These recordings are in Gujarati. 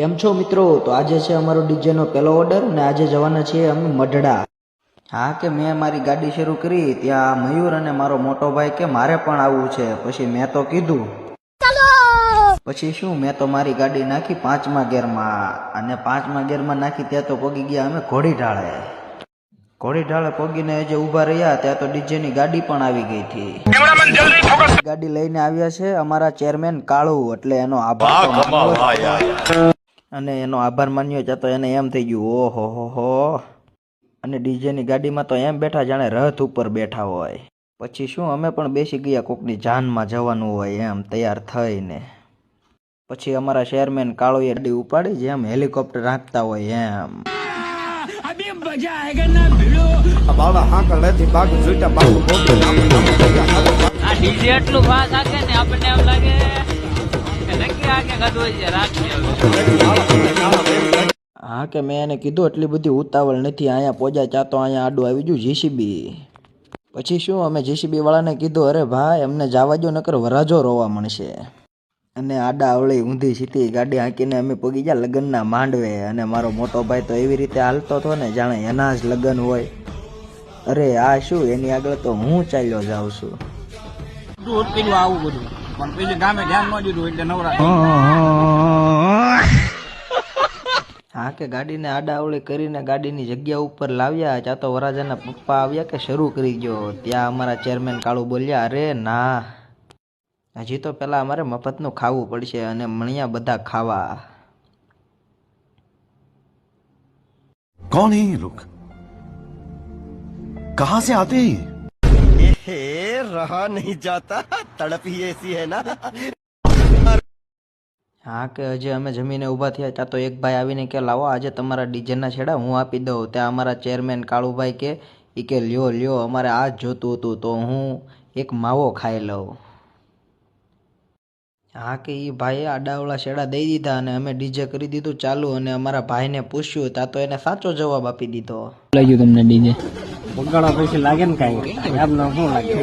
કેમ છો મિત્રો? તો આજે છે અમારો ડીજે નો પહેલો ઓર્ડર અને આજે જવાના છીએ અમે મઢડા. હા કે મેં મારી ગાડી શરૂ કરી ત્યાં મયુર અને મારો મોટો ભાઈ કે મારે પણ આવવું છે. પછી મેં તો કીધું પછી શું મેં તો મારી ગાડી નાખી 5મા ગેરમાં અને 5મા ગેરમાં નાખી ત્યાં તો પગી ગયા અમે ઘોડી ઢાળે પગીને જે ઊભા રહ્યા ત્યાં તો ડીજે ની ગાડી પણ આવી ગઈ હતી. ગાડી લઈને આવ્યા છે અમારા ચેરમેન કાળુ, એટલે એનો આભાર અને એનો આભાર માન્યો ત્યાં તો એને એમ થઈ ગયું ઓહો હો. અને ડીજે ની ગાડીમાં તો એમ બેઠા જાણે રથ ઉપર બેઠા હોય. પછી શું અમે પણ બેસી ગયા કોકની જાનમાં જવાનું હોય એમ તૈયાર થઈને. પછી અમારા ચેરમેન કાળુએ ગાડી ઉપાડી જેમ હેલિકોપ્ટર રાખતા હોય એમ. ડીજે એટલું ફાસ્ટ આગે ને આપણને એમ લાગે કે નક્કી આગે ગદોઈ છે રાખી. હા કે મેં એને કીધું એટલી બધી ઉતાવળ નથી, અહીંયા પોજા ચાતો અહીંયા આડું આવી ગયું જીસીબી. પછી શું અમે જીસીબી વાળાને કીધું અરે ભાઈ અમને જવા દો નકર વરાજો રોવા મળશે. અને આડા અવળી ઊંધી સીધી ગાડી હાંકીને અમે પગી ગયા લગ્નના માંડવે. અને મારો મોટો ભાઈ તો એવી રીતે હાલતો હતો ને જાણે એના જ લગ્ન હોય. અરે આ શું એની આગળ તો હું ચાલ્યો જાઉં છું. આવું બધું પણ પેલી ગામે ધ્યાન ન દીધું એટલે નવરા. હા કે ગાડીને આડાઅવળી કરીને ગાડીની જગ્યા ઉપર લાવ્યા ત્યાં તો વરાજાના પપ્પા આવ્યા કે શરૂ કરી ગયો. ત્યાં અમારા ચેરમેન કાળુ બોલ્યા અરે ના હજી તો પેલા અમારે મફતનું ખાવું પડશે અને મણિયા બધા ખાવા. कौन है ये लोग? कहां से आते हैं? रहा नहीं जाता, तड़प ही ऐसी है ना. હા કે હજી અમે જમીને ઊભા થયા ત્યાં તો એક ભાઈ આવીને કે લાવો આજે તમારા ડીજેના છેડા હું આપી દઉં. ત્યાં અમારા ચેરમેન કાળુભાઈ કે ઈ કે લ્યો અમારે આ જ જોતું હતું તો હું એક માવો ખાઈ લઉં. હા કે એ ભાઈએ આડાવળા છેડા દઈ દીધા અને અમે ડીજે કરી દીધું ચાલુ. અને અમારા ભાઈને પૂછ્યું ત્યાં તો એને સાચો જવાબ આપી દીધો. લાગ્યું તમને ડીજે બગાડા પૈસા લાગે ને કાંઈ આપને શું લાગે.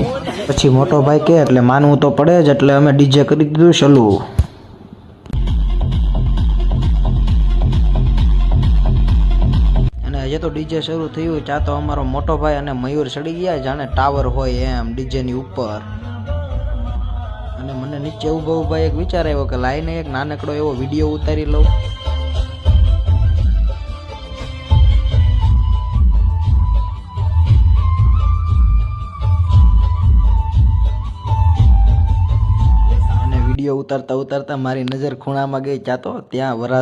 પછી મોટો ભાઈ કે એટલે માનવું તો પડે જ, એટલે અમે ડીજે કરી દીધું ચાલુ. અને હજી તો ડીજે શરૂ થયું ત્યાં તો અમારો મોટો ભાઈ અને મયુર ચડી ગયા જાણે ટાવર હોય એમ ડીજેની ઉપર. અને મને નીચે ઊભા એક વિચાર આવ્યો કે લાઈને એક નાનકડો એવો વિડીયો ઉતારી લઉં. અને વિડીયો ઉતારતા મારી નજર ખૂણામાં ગઈ ત્યાં તો ત્યાં વરાજ